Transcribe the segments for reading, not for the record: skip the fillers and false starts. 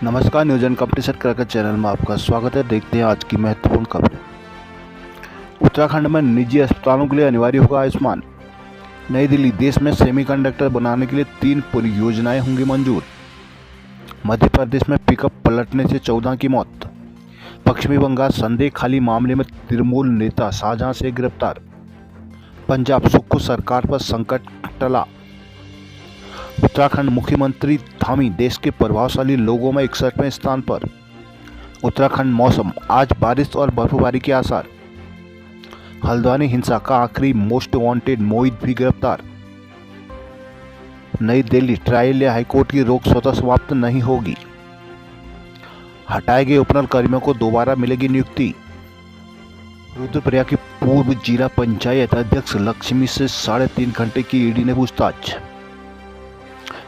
नमस्कार, news and company सरकार channel में आपका स्वागत है। देखते हैं आज की महत्वपूर्ण खबरें। उत्तराखंड में निजी अस्पतालों के लिए अनिवार्य होगा आयुष्मान। नई दिल्ली, देश में सेमीकंडक्टर बनाने के लिए 3 परियोजनाएं होंगी मंजूर। मध्य प्रदेश में पिकअप पलटने से 14 की मौत। पश्चिमी बंगाल संदेह खाली मामले में तृणमूल नेता शाहजहां से गिरफ्तार। पंजाब, सुक्खू सरकार पर संकट टला। उत्तराखंड मुख्यमंत्री धामी देश के प्रभावशाली लोगों में 61वें स्थान पर। उत्तराखंड मौसम, आज बारिश और बर्फबारी के आसार। हल्द्वानी हिंसा का आखिरी मोस्ट वांटेड मोहित भी गिरफ्तार। नई दिल्ली, ट्रायल या हाईकोर्ट की रोक स्वतः समाप्त नहीं होगी। हटाए गए उपनल कर्मियों को दोबारा मिलेगी नियुक्ति। रुद्रप्रयाग की पूर्व जिला पंचायत अध्यक्ष लक्ष्मी से 3.5 घंटे की ईडी ने पूछताछ।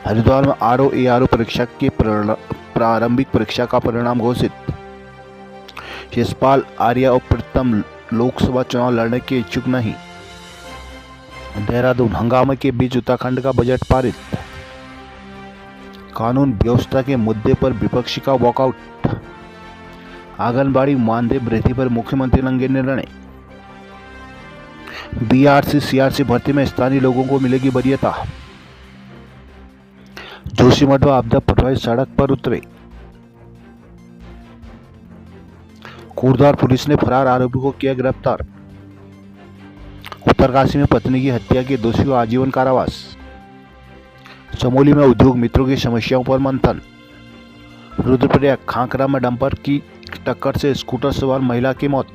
हरिद्वार में आरओ परीक्षा के प्रारंभिक परीक्षा का परिणाम घोषित। यशपाल आर्या और प्रीतम लोकसभा चुनाव लड़ने के इच्छुक नहीं। देहरादून, हंगामे के बीच उत्तराखंड का बजट पारित। कानून व्यवस्था के मुद्दे पर विपक्ष का वॉकआउट। आंगनबाड़ी मानदेय वृद्धि पर मुख्यमंत्री लेंगे निर्णय। बीआरसी सीआरसी भर्ती में स्थानीय लोगों को मिलेगी वरीयता। जोशीमठ व आपदा पटवारी सड़क पर उतरे। कोटद्वार पुलिस ने फरार आरोपी को किया गिरफ्तार। उत्तरकाशी में पत्नी की हत्या के दोषी को आजीवन कारावास। चमोली में उद्योग मित्रों की समस्याओं पर मंथन। रुद्रप्रयाग, खांकरा में डंपर की टक्कर से स्कूटर सवार महिला की मौत।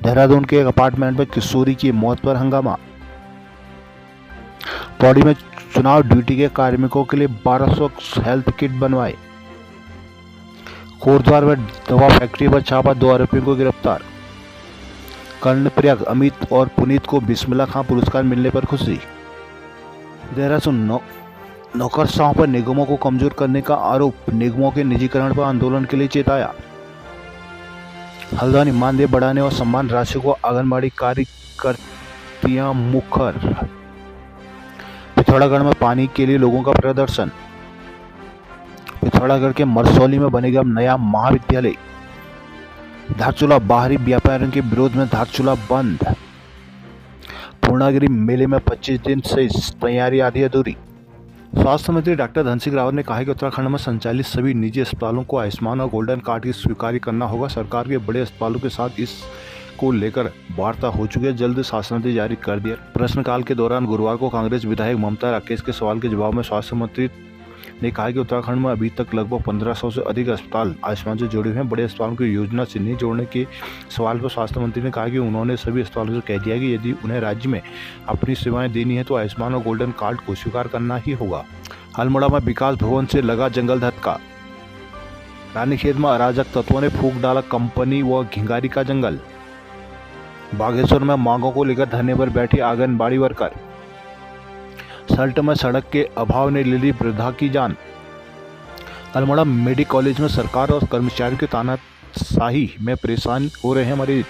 देहरादून के एक अपार्टमेंट में किशोरी की मौत पर हंगामा। पौड़ी में चुनाव ड्यूटी के कार्मिकों के लिए 1200 हेल्थ किट बनवाए। कोटद्वार में दवा फैक्ट्री पर छापा, 2 आरोपियों को गिरफ्तार। कर्णप्रयाग, अमित और पुनीत को बिस्मिल्लाह खां पुरस्कार मिलने पर खुशी। देहरादून, नौकरशाहों पर निगमों को कमजोर करने का आरोप, निगमों के निजीकरण पर आंदोलन के लिए चेताया। हल्द्वानी, मानदेय बढ़ाने और सम्मान राशि को आंगनबाड़ी कार्यकर्तियां मुखर। पिथौरागढ़ में पानी के लिए लोगों का प्रदर्शन। पिथौरागढ़ के मरसौली में बनेगा नया महाविद्यालय। धारचूला, बाहरी व्यापारियों के विरोध में धारचूला बंद। पूर्णागिरी मेले में 25 दिन से तैयारी आधी अधूरी। स्वास्थ्य मंत्री डॉक्टर धन सिंह रावत ने कहा है कि उत्तराखंड में संचालित सभी निजी अस्पतालों को आयुष्मान और गोल्डन कार्ड की स्वीकृति करना होगा। सरकार के बड़े अस्पतालों के साथ इस को लेकर वार्ता हो चुकी है, जल्द शासनादेश जारी कर दिया। प्रश्नकाल के दौरान गुरुवार को कांग्रेस विधायक ममता राकेश के सवाल के जवाब में स्वास्थ्य मंत्री ने कहा कि उत्तराखंड में अभी तक लगभग 1500 से अधिक अस्पताल आयुष्मान से जुड़े हुए हैं। बड़े अस्पतालों की योजना से नहीं जोड़ने के सवाल पर स्वास्थ्य मंत्री ने कहा कि उन्होंने सभी अस्पतालों से कह दिया कि यदि उन्हें राज्य में अपनी सेवाएं देनी है तो आयुष्मान और गोल्डन कार्ड को स्वीकार करना ही होगा। अल्मोड़ा में विकास भवन से लगा जंगल धक्का। रानीखेत में अराजक तत्वों ने फूंक डाला कंपनी व घिंगारी का जंगल। बागेश्वर में मांगों को लेकर धरने पर बैठी आंगनबाड़ी वर्कर। सल्ट में सड़क के अभाव ने ले ली वृद्धा की जान। अल्मोड़ा मेडिकल कॉलेज में सरकार और कर्मचारियों की तानाशाही में परेशान हो रहे हैं मरीज।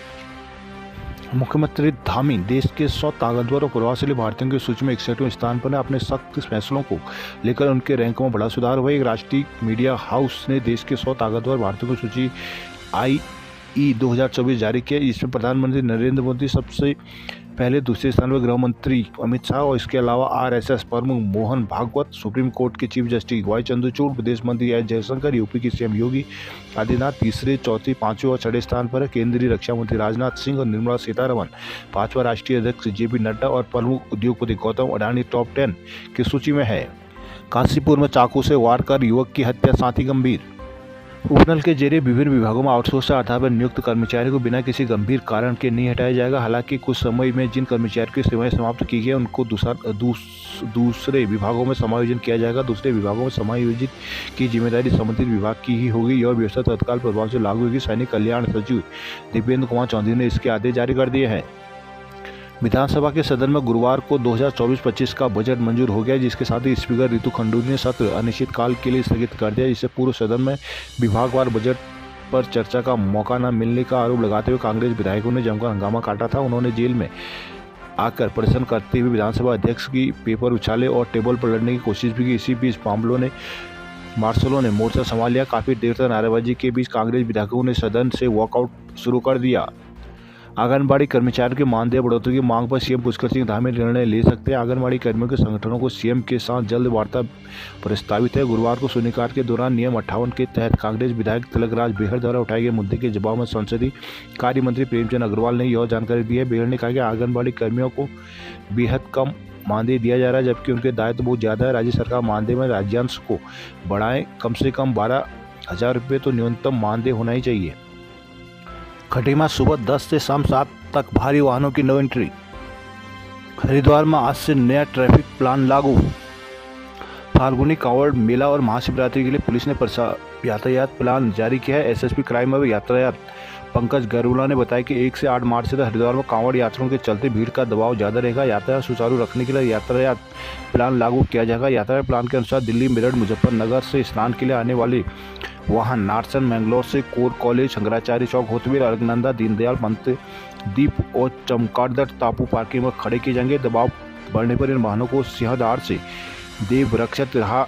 मुख्यमंत्री धामी देश के 100 ताकतवर और प्रभावशाली भारतीयों की सूची में 61वें स्थान पर है। अपने सख्त फैसलों को लेकर उनके रैंक में बड़ा सुधार हुआ। एक राष्ट्रीय मीडिया हाउस ने देश के 100 ताकतवर भारतीयों की सूची IE 2024 जारी किया। इसमें प्रधानमंत्री नरेंद्र मोदी सबसे पहले, दूसरे स्थान पर गृह मंत्री अमित शाह और इसके अलावा RSS प्रमुख मोहन भागवत, सुप्रीम कोर्ट के चीफ जस्टिस वाई चंद्रचूड़, विदेश मंत्री एस जयशंकर, यूपी की CM योगी आदित्यनाथ तीसरे, चौथे, पांचवें और छठे स्थान पर है। केंद्रीय रक्षा मंत्री राजनाथ सिंह और निर्मला सीतारमण, 5वां राष्ट्रीय अध्यक्ष JP नड्डा और प्रमुख उद्योगपति गौतम अडानी टॉप 10 की सूची में है। काशीपुर में चाकू से वार कर युवक की हत्या, साथी गंभीर। उपनल के जरिए विभिन्न विभागों में आउटसोर्स आधार पर नियुक्त कर्मचारियों को बिना किसी गंभीर कारण के नहीं हटाया जाएगा। हालांकि कुछ समय में जिन कर्मचारियों की सेवाएं समाप्त की गई उनको दूसरे विभागों में समायोजन किया जाएगा। दूसरे विभागों में समायोजित की जिम्मेदारी संबंधित विभाग की ही होगी। यह व्यवस्था तत्काल प्रभाव से लागू होगी। सैनिक कल्याण सचिव दीपेंद्र कुमार चौधरी ने इसके आदेश जारी कर दिए हैं। विधानसभा के सदन में गुरुवार को 2024-25 का बजट मंजूर हो गया, जिसके साथ ही स्पीकर ऋतु खंडूरी ने सत्र अनिश्चितकाल के लिए स्थगित कर दिया। इससे पूर्व सदन में विभागवार बजट पर चर्चा का मौका न मिलने का आरोप लगाते हुए कांग्रेस विधायकों ने जमकर हंगामा काटा था। उन्होंने जेल में आकर प्रदर्शन करते हुए विधानसभा अध्यक्ष की पेपर उछाले और टेबल पर लड़ने की कोशिश भी की। इसी बीच मार्शलों ने मोर्चा संभाल लिया। काफी देर तक नारेबाजी के बीच कांग्रेस विधायकों ने सदन से वॉकआउट शुरू कर दिया। आंगनबाड़ी कर्मचारियों के मानदेय बढ़ोतरी की मांग पर सीएम पुष्कर सिंह धामी निर्णय ले सकते हैं। आंगनबाड़ी कर्मियों के संगठनों को सीएम के साथ जल्द वार्ता प्रस्तावित है। गुरुवार को शून्यकाल के दौरान नियम 58 के तहत कांग्रेस विधायक तिलकराज बेहर द्वारा उठाए गए मुद्दे के जवाब में संसदीय कार्य मंत्री प्रेमचंद अग्रवाल ने यह जानकारी दी है। बेहर ने कहा कि आंगनबाड़ी कर्मियों को बेहद कम मानदेय दिया जा रहा है, जबकि उनके दायित्व बहुत ज़्यादा है। राज्य सरकार मानदेय में राज्यांश को बढ़ाएं, कम से कम 12,000 रुपये तो न्यूनतम मानदेय होना ही चाहिए। खटीमा सुबह 10 से शाम 7 तक भारी वाहनों की नो एंट्री। हरिद्वार में आज से नया ट्रैफिक प्लान लागू। फाल्गुनी कांवड़ मेला और महाशिवरात्रि के लिए पुलिस ने यातायात प्लान जारी किया है। एसएसपी क्राइम और यातायात पंकज गरुला ने बताया कि 1 से 8 मार्च से हरिद्वार में कांवड़ यात्रियों के चलते भीड़ का दबाव ज़्यादा रहेगा। यातायात सुचारू रखने के लिए यातायात प्लान लागू किया जाएगा। यातायात प्लान के अनुसार दिल्ली, मेरठ, मुजफ्फरनगर से स्नान के लिए आने वाले वाहन नारसन, मैंगलोर से कोर कॉलेज, शंकराचार्य चौक होते हुए अलकनंदा, दीनदयाल, पंत दीप और चमकादड़ टापू पार्किंग में खड़े किए जाएंगे। दबाव बढ़ने पर इन वाहनों को सिंहदार से देवरक्षक राह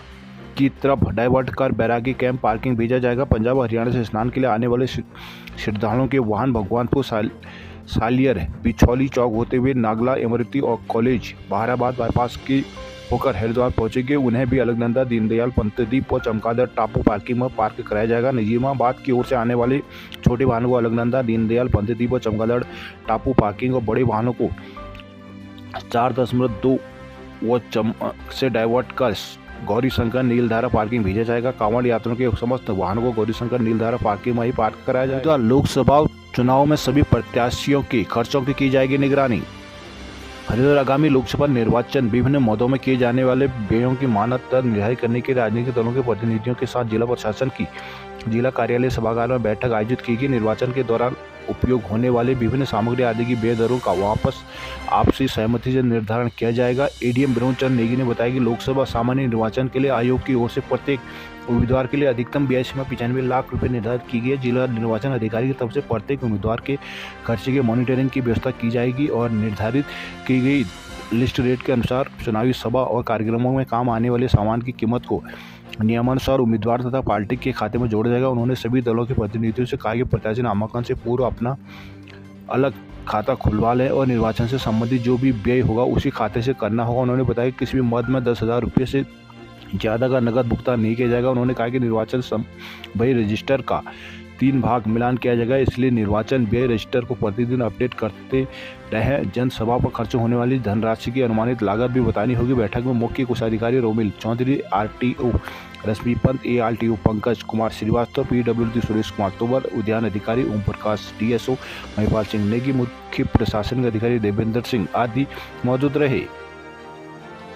की तरफ डाइवर्ट कर बैरागी कैंप पार्किंग भेजा जाएगा। पंजाब और हरियाणा से स्नान के लिए आने वाले श्रद्धालुओं के वाहन भगवानपुर, सालियर, बिछौली चौक होते हुए नागला, इमरती और कॉलेज, बहाराबाद बाईपास की होकर हरिद्वार पहुंचेंगे। उन्हें भी अलकनंदा, दीनदयाल, पंतदीप और चमकादड़ टापू पार्किंग में पार्क कराया जाएगा। निजामाबाद की ओर से आने वाले छोटे वाहनों को अलकनंदा, दीनदयाल, पंतदीप और चमकादड़ टापू पार्किंग और बड़े वाहनों को 4.2 से डाइवर्ट कर गौरीशंकर नीलधारा पार्किंग भेजा जाएगा। कांवड़ यात्रियों के समस्त वाहनों को गौरीशंकर नीलधारा पार्किंग में ही पार्क कराया जाएगा। लोकसभा चुनाव में सभी प्रत्याशियों के खर्चों की जाएगी निगरानी। हरिद्वार आगामी लोकसभा निर्वाचन विभिन्न मदों में किए जाने वाले व्ययों की मानक दर निर्धारित करने के राजनीतिक दलों के प्रतिनिधियों के साथ जिला प्रशासन की जिला कार्यालय सभागार में बैठक आयोजित की गई। निर्वाचन के दौरान उपयोग होने वाले विभिन्न सामग्री आदि की व्यय दरों का वापस आपसी सहमति से निर्धारण किया जाएगा। एडीएम विनोद चंद्र नेगी ने बताया कि लोकसभा सामान्य निर्वाचन के लिए आयोग की ओर से प्रत्येक उम्मीदवार के लिए अधिकतम व्यय सीमा 95 लाख रुपए निर्धारित की गई है। जिला निर्वाचन अधिकारी की तरफ से प्रत्येक उम्मीदवार के खर्चे के मॉनिटरिंग की व्यवस्था की जाएगी और निर्धारित की गई लिस्ट रेट के अनुसार चुनावी सभा और कार्यक्रमों में काम आने वाले सामान की कीमत को नियमानुसार उम्मीदवार तथा पार्टी के खाते में जोड़ा जाएगा। उन्होंने सभी दलों के प्रतिनिधियों से कहा कि प्रत्याशी नामांकन से पूर्व अपना अलग खाता खुलवा लें और निर्वाचन से संबंधित जो भी व्यय होगा उसी खाते से करना होगा। उन्होंने बताया कि किसी भी मद में 10,000 रुपये से ज़्यादा का नकद भुगतान नहीं किया जाएगा। उन्होंने कहा कि निर्वाचन व्यय रजिस्टर का 3 भाग मिलान किया जाएगा, इसलिए निर्वाचन व्यय रजिस्टर को प्रतिदिन अपडेट करते रहें। जनसभा पर खर्च होने वाली धनराशि की अनुमानित लागत भी बतानी होगी। बैठक में मुख्य कोषाधिकारी रोमिल चौधरी, आरटीओ रश्मि पंत, एआरटीओ पंकज कुमार श्रीवास्तव, पीडब्ल्यूडी सुरेश कुमार तोमर, उद्यान अधिकारी ओम प्रकाश, डीएसओ महिपाल सिंह नेगी, मुख्य प्रशासनिक अधिकारी देवेंद्र सिंह आदि मौजूद रहे।